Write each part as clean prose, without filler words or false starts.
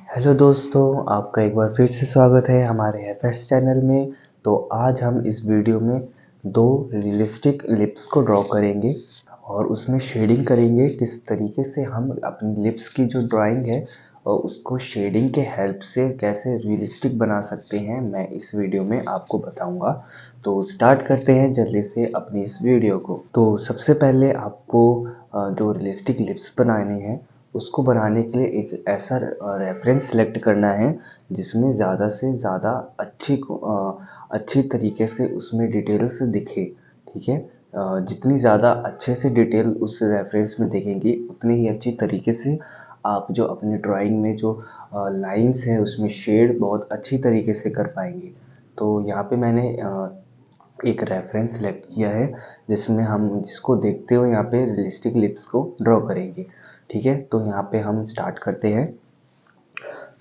Hello दोस्तों, आपका एक बार फिर से स्वागत है हमारे एफएस चैनल में। तो आज हम इस वीडियो में दो रियलिस्टिक लिप्स को ड्रॉ करेंगे और उसमें शेडिंग करेंगे। किस तरीके से हम अपनी लिप्स की जो ड्राइंग है और उसको शेडिंग के हेल्प से कैसे रियलिस्टिक बना सकते हैं, मैं इस वीडियो में आपको बताऊंगा। तो स्टार्ट करते हैं जल्दी से अपनी इस वीडियो को। तो सबसे पहले आपको जो रियलिस्टिक लिप्स बनाने हैं उसको बनाने के लिए एक ऐसा रेफरेंस सेलेक्ट करना है जिसमें ज़्यादा से ज़्यादा अच्छी तरीके से उसमें डिटेल्स दिखे। ठीक है, जितनी ज़्यादा अच्छे से डिटेल उस रेफरेंस में दिखेंगी उतनी ही अच्छी तरीके से आप जो अपनी ड्राइंग में जो लाइंस है उसमें शेड बहुत अच्छी तरीके से कर पाएंगे। तो यहाँ पे मैंने एक रेफरेंस सेलेक्ट किया है जिसमें हम जिसको देखते हुए यहाँ पे रियलिस्टिक लिप्स को ड्रॉ करेंगे। ठीक है, तो यहाँ पे हम स्टार्ट करते हैं।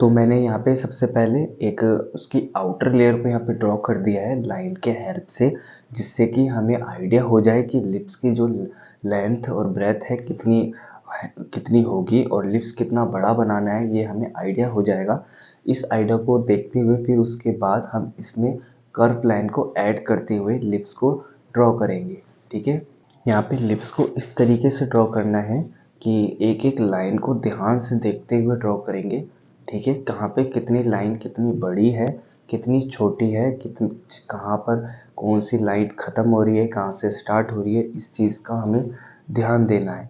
तो मैंने यहाँ पे सबसे पहले एक उसकी आउटर लेयर को यहाँ पे ड्रॉ कर दिया है लाइन के हेल्प से, जिससे कि हमें आइडिया हो जाए कि लिप्स की जो लेंथ और ब्रेथ है कितनी होगी और लिप्स कितना बड़ा बनाना है, ये हमें आइडिया हो जाएगा। इस आइडिया को देखते हुए फिर उसके बाद हम इसमें कर्व लाइन को ऐड करते हुए लिप्स को ड्रॉ करेंगे। ठीक है, यहाँ पे लिप्स को इस तरीके से ड्रॉ करना है कि एक एक लाइन को ध्यान से देखते हुए ड्रॉ करेंगे। ठीक है, कहाँ पे कितनी लाइन कितनी बड़ी है, कितनी छोटी है, कितनी कहाँ पर कौन सी लाइन ख़त्म हो रही है, कहाँ से स्टार्ट हो रही है, इस चीज़ का हमें ध्यान देना है।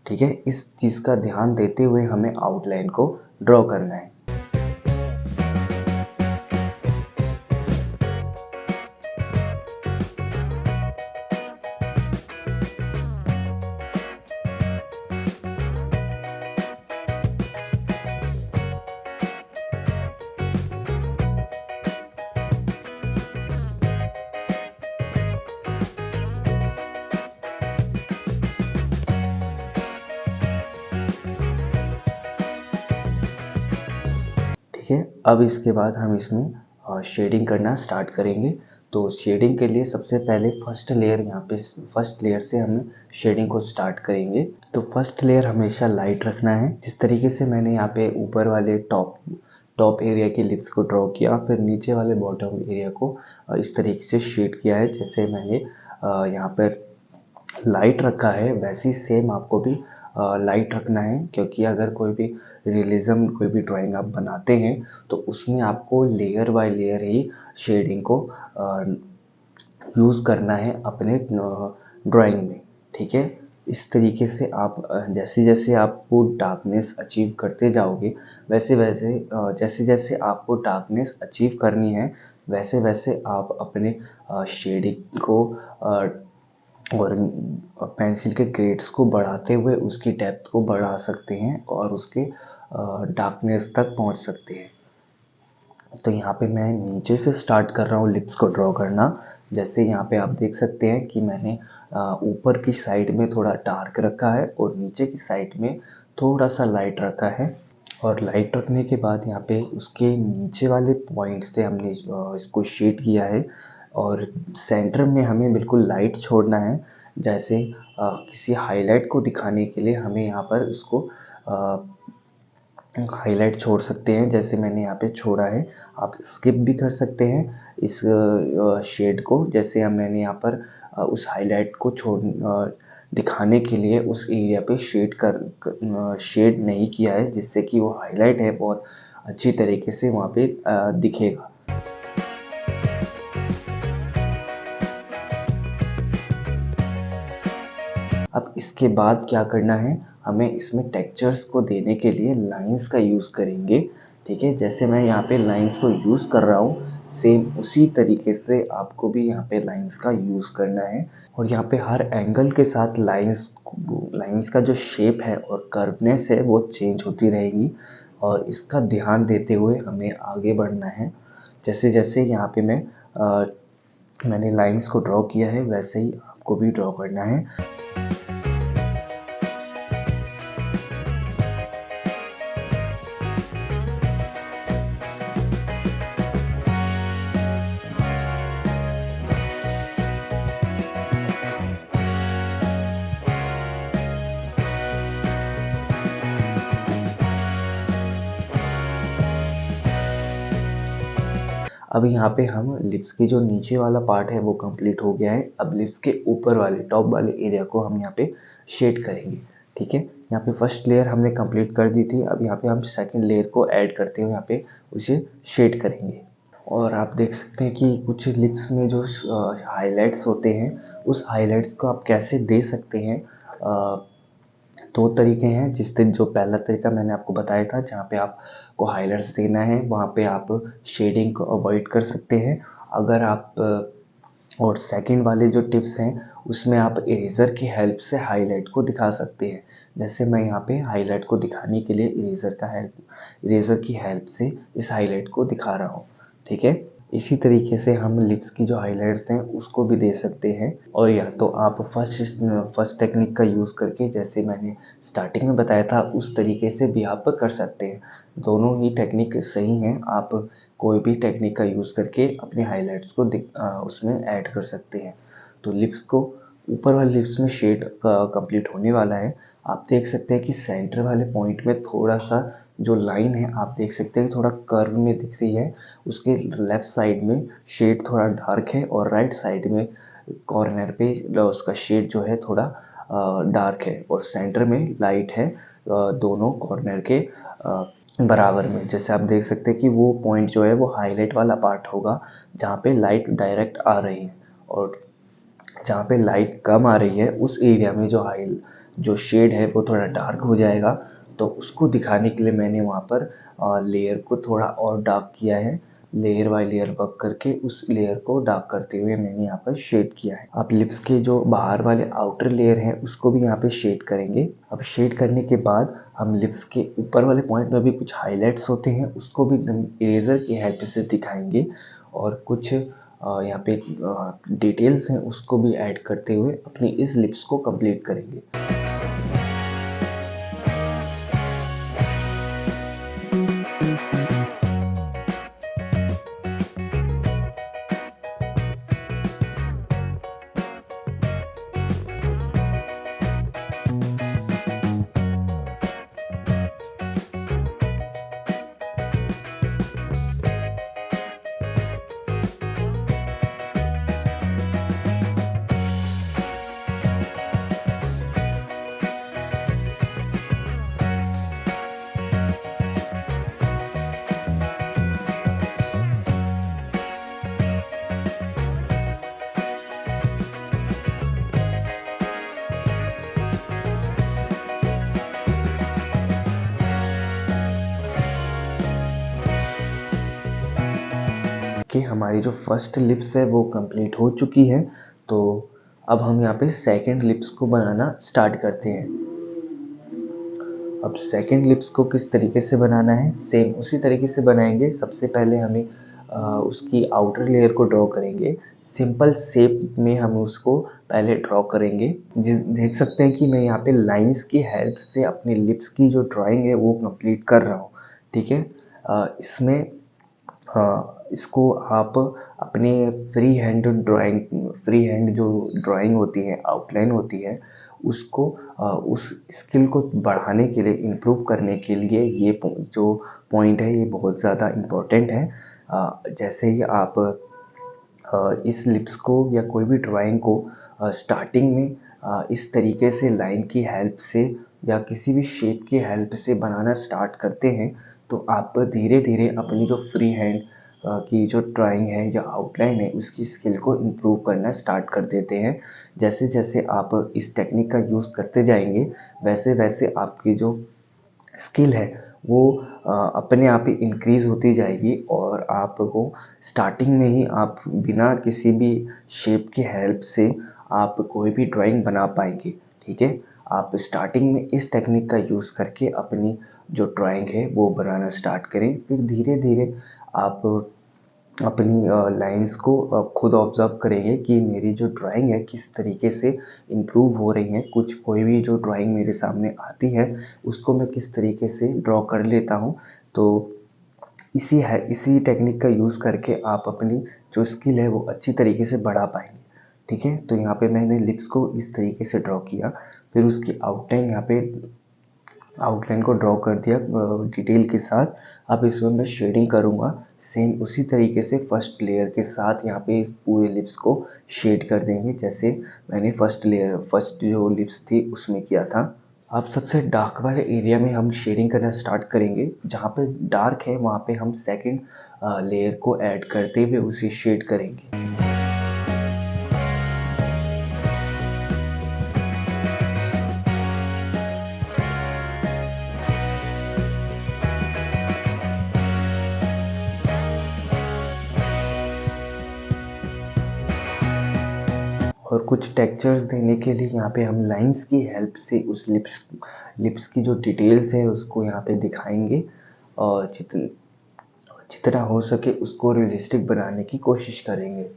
ठीक है, इस चीज़ का ध्यान देते हुए हमें आउटलाइन को ड्रॉ करना है। ठीक है, अब इसके बाद हम इसमें शेडिंग करना स्टार्ट करेंगे। तो शेडिंग के लिए सबसे पहले फर्स्ट लेयर से हम शेडिंग को स्टार्ट करेंगे। तो फर्स्ट लेयर हमेशा लाइट रखना है। जिस तरीके से मैंने यहाँ पे ऊपर वाले टॉप एरिया की लिप्स को ड्रॉ किया, फिर नीचे वाले बॉटम एरिया को इस तरीके से शेड किया है। जैसे मैंने यहाँ पर लाइट रखा है वैसे ही सेम आपको भी लाइट रखना है, क्योंकि अगर कोई भी रियलिज्म कोई भी ड्राइंग आप बनाते हैं तो उसमें आपको लेयर बाय लेयर ही शेडिंग को यूज़ करना है अपने ड्राइंग में। ठीक है, इस तरीके से आप जैसे जैसे आपको डार्कनेस अचीव करते जाओगे वैसे वैसे जैसे जैसे आपको डार्कनेस अचीव करनी है वैसे वैसे आप अपने शेडिंग को और पेंसिल के ग्रेड्स को बढ़ाते हुए उसकी डेप्थ को बढ़ा सकते हैं और उसके डार्कनेस तक पहुंच सकते हैं। तो यहाँ पे मैं नीचे से स्टार्ट कर रहा हूँ लिप्स को ड्रॉ करना। जैसे यहाँ पे आप देख सकते हैं कि मैंने ऊपर की साइड में थोड़ा डार्क रखा है और नीचे की साइड में थोड़ा सा लाइट रखा है। और लाइट रखने के बाद यहाँ पे उसके नीचे वाले पॉइंट से हमने इसको शेड किया है और सेंटर में हमें बिल्कुल लाइट छोड़ना है। जैसे किसी हाईलाइट को दिखाने के लिए हमें यहाँ पर इसको हाईलाइट छोड़ सकते हैं, जैसे मैंने यहाँ पे छोड़ा है। आप स्किप भी कर सकते हैं इस शेड को। जैसे मैंने यहाँ पर उस हाईलाइट को दिखाने के लिए उस एरिया पे शेड नहीं किया है, जिससे कि वो हाईलाइट है बहुत अच्छी तरीके से वहाँ पे दिखेगा। अब इसके बाद क्या करना है, हमें इसमें टेक्सचर्स को देने के लिए लाइंस का यूज़ करेंगे। ठीक है, जैसे मैं यहाँ पे लाइंस को यूज़ कर रहा हूँ सेम उसी तरीके से आपको भी यहाँ पे लाइंस का यूज़ करना है। और यहाँ पे हर एंगल के साथ लाइंस का जो शेप है और कर्वनेस है वो चेंज होती रहेगी और इसका ध्यान देते हुए हमें आगे बढ़ना है। जैसे जैसे यहाँ पे मैंने लाइंस को ड्रॉ किया है वैसे ही आपको भी ड्रॉ करना है। अब यहाँ पे हम लिप्स की जो नीचे वाला पार्ट है वो कंप्लीट हो गया है। अब लिप्स के ऊपर वाले टॉप वाले एरिया को हम यहाँ पे शेड करेंगे। ठीक है, यहाँ पे फर्स्ट लेयर हमने कंप्लीट कर दी थी। अब यहाँ पे हम सेकंड लेयर को ऐड करते हुए यहाँ पे उसे शेड करेंगे। और आप देख सकते हैं कि कुछ लिप्स में जो हाइलाइट्स होते हैं, उस हाइलाइट्स को आप कैसे दे सकते हैं। दो तरीके हैं। जो पहला तरीका मैंने आपको बताया था, जहाँ पे आपको हाइलाइट्स देना है वहाँ पे आप शेडिंग को अवॉइड कर सकते हैं। अगर आप और सेकंड वाले जो टिप्स हैं उसमें आप इरेज़र की हेल्प से हाईलाइट को दिखा सकते हैं। जैसे मैं यहाँ पे हाईलाइट को दिखाने के लिए इरेज़र की हेल्प से इस हाईलाइट को दिखा रहा हूँ। ठीक है, इसी तरीके से हम लिप्स की जो हाइलाइट्स हैं उसको भी दे सकते हैं। और या तो आप फर्स्ट टेक्निक का यूज़ करके, जैसे मैंने स्टार्टिंग में बताया था, उस तरीके से भी आप कर सकते हैं। दोनों ही टेक्निक सही हैं। आप कोई भी टेक्निक का यूज़ करके अपने हाइलाइट्स को उसमें ऐड कर सकते हैं। तो लिप्स को ऊपर वाले लिप्स में शेड कंप्लीट होने वाला है। आप देख सकते हैं कि सेंटर वाले पॉइंट में थोड़ा सा जो लाइन है आप देख सकते हैं थोड़ा कर्व में दिख रही है। उसके लेफ़्ट साइड में शेड थोड़ा डार्क है और राइट साइड में कॉर्नर पे उसका शेड जो है थोड़ा डार्क है और सेंटर में लाइट है, दोनों कॉर्नर के बराबर में। जैसे आप देख सकते हैं कि वो पॉइंट जो है वो हाईलाइट वाला पार्ट होगा जहाँ पे लाइट डायरेक्ट आ रही है, और जहाँ पे लाइट कम आ रही है उस एरिया में जो शेड है वो थोड़ा डार्क हो जाएगा। तो उसको दिखाने के लिए मैंने वहाँ पर लेयर को थोड़ा और डार्क किया है। लेयर बाय लेयर वर्क करके उस लेयर को डार्क करते हुए मैंने यहाँ पर शेड किया है। अब लिप्स के जो बाहर वाले आउटर लेयर हैं उसको भी यहाँ पे शेड करेंगे। अब शेड करने के बाद हम लिप्स के ऊपर वाले पॉइंट में भी कुछ हाइलाइट्स होते हैं उसको भी इरेज़र की हेल्प से दिखाएंगे, और कुछ यहाँ पे डिटेल्स हैं उसको भी ऐड करते हुए अपनी इस लिप्स को कंप्लीट करेंगे। कि हमारी जो फर्स्ट लिप्स है वो कंप्लीट हो चुकी है। तो अब हम यहाँ पे सेकंड लिप्स को बनाना स्टार्ट करते हैं। अब सेकंड लिप्स को किस तरीके से बनाना है, सेम उसी तरीके से बनाएंगे। सबसे पहले हमें उसकी आउटर लेयर को ड्रॉ करेंगे। सिंपल शेप में हम उसको पहले ड्रॉ करेंगे। देख सकते हैं कि मैं यहाँ पे लाइंस की हेल्प से अपनी लिप्स की जो ड्राइंग है वो कंप्लीट कर रहा हूँ। ठीक है, इसमें इसको आप अपने फ्री हैंड जो ड्राइंग होती है, आउटलाइन होती है, उसको उस स्किल को बढ़ाने के लिए, इम्प्रूव करने के लिए ये जो पॉइंट है ये बहुत ज़्यादा इम्पोर्टेंट है। जैसे ही आप इस लिप्स को या कोई भी ड्राइंग को स्टार्टिंग में इस तरीके से लाइन की हेल्प से या किसी भी शेप की हेल्प से बनाना स्टार्ट करते हैं, तो आप धीरे धीरे अपनी जो फ्री हैंड की जो ड्राइंग है या आउटलाइन है उसकी स्किल को इम्प्रूव करना स्टार्ट कर देते हैं। जैसे जैसे आप इस टेक्निक का यूज़ करते जाएंगे वैसे वैसे आपकी जो स्किल है वो अपने आप ही इंक्रीज़ होती जाएगी, और आपको स्टार्टिंग में ही आप बिना किसी भी शेप की हेल्प से आप कोई भी ड्राइंग बना पाएंगे। ठीक है, आप स्टार्टिंग में इस टेक्निक का यूज़ करके अपनी जो ड्राइंग है वो बनाना स्टार्ट करें। फिर धीरे धीरे आप अपनी लाइंस को खुद ऑब्ज़र्व करेंगे कि मेरी जो ड्राइंग है किस तरीके से इम्प्रूव हो रही है। कोई भी जो ड्राइंग मेरे सामने आती है उसको मैं किस तरीके से ड्रॉ कर लेता हूँ। तो इसी टेक्निक का यूज़ करके आप अपनी जो स्किल है वो अच्छी तरीके से बढ़ा पाएंगे। ठीक है, तो यहाँ पे मैंने लिप्स को इस तरीके से ड्रॉ किया। फिर उसकी आउटलाइन यहाँ पे आउटलाइन को ड्रॉ कर दिया डिटेल के साथ। अब इसमें मैं शेडिंग करूँगा। सेम उसी तरीके से फर्स्ट लेयर के साथ यहाँ पे इस पूरे लिप्स को शेड कर देंगे, जैसे मैंने फर्स्ट जो लिप्स थी उसमें किया था। अब सबसे डार्क वाले एरिया में हम शेडिंग करना स्टार्ट करेंगे। जहाँ पे डार्क है वहाँ पे हम सेकंड लेयर को ऐड करते हुए उसे शेड करेंगे। और कुछ टेक्सचर्स देने के लिए यहाँ पे हम लाइंस की हेल्प से उस लिप्स की जो डिटेल्स है उसको यहाँ पे दिखाएंगे और जितना हो सके उसको रियलिस्टिक बनाने की कोशिश करेंगे।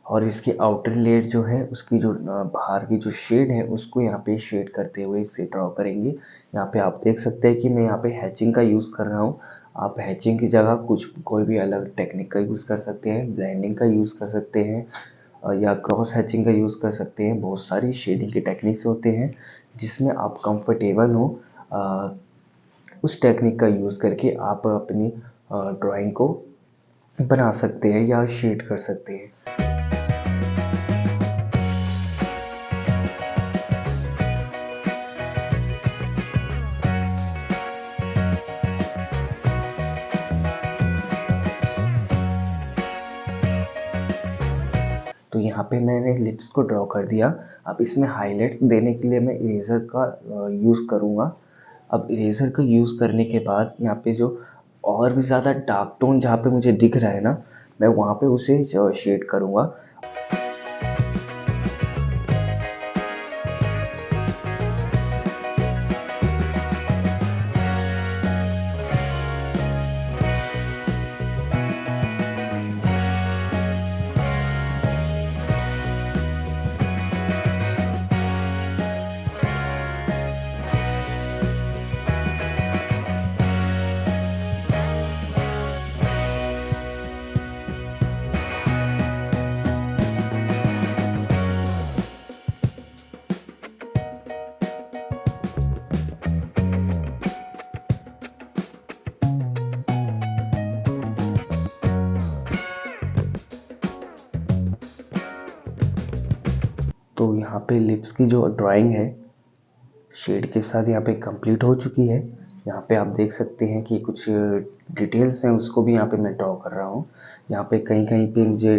और इसकी आउटर लेयर जो है उसकी जो बाहर की जो शेड है उसको यहाँ पे शेड करते हुए इसे ड्रॉ करेंगे। यहाँ पे आप देख सकते हैं कि मैं यहाँ पे हैचिंग का यूज़ कर रहा हूँ। आप हैचिंग की जगह कोई भी अलग टेक्निक का यूज़ कर सकते हैं, ब्लेंडिंग का यूज़ कर सकते हैं या क्रॉस हैचिंग का यूज़ कर सकते हैं। बहुत सारी शेडिंग के टेक्निक्स होते हैं जिसमें आप कंफर्टेबल हो उस टेक्निक का यूज़ करके आप अपनी ड्राइंग को बना सकते हैं या शेड कर सकते हैं। तो यहाँ पे मैंने लिप्स को ड्रॉ कर दिया। अब इसमें हाइलाइट्स देने के लिए मैं इरेज़र का यूज़ करूँगा। अब इरेज़र का यूज़ करने के बाद यहाँ पे जो और भी ज़्यादा डार्क टोन जहाँ पे मुझे दिख रहा है ना, मैं वहाँ पे उसे शेड करूँगा। तो यहाँ पे लिप्स की जो ड्राइंग है शेड के साथ यहाँ पे कंप्लीट हो चुकी है। यहाँ पे आप देख सकते हैं कि कुछ डिटेल्स हैं उसको भी यहाँ पे मैं ड्रॉ कर रहा हूँ। यहाँ पे कहीं कहीं पे मुझे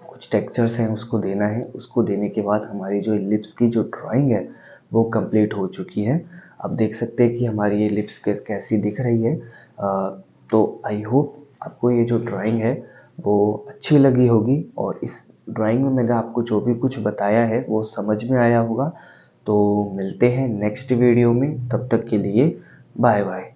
कुछ टेक्सचर्स हैं उसको देना है। उसको देने के बाद हमारी जो लिप्स की जो ड्राइंग है वो कंप्लीट हो चुकी है। आप देख सकते हैं कि हमारी ये लिप्स कैसी दिख रही है। तो आई होप आपको ये जो ड्राइंग है वो अच्छी लगी होगी और इस ड्राइंग में मैंने आपको जो भी कुछ बताया है वो समझ में आया होगा। तो मिलते हैं नेक्स्ट वीडियो में, तब तक के लिए बाय बाय।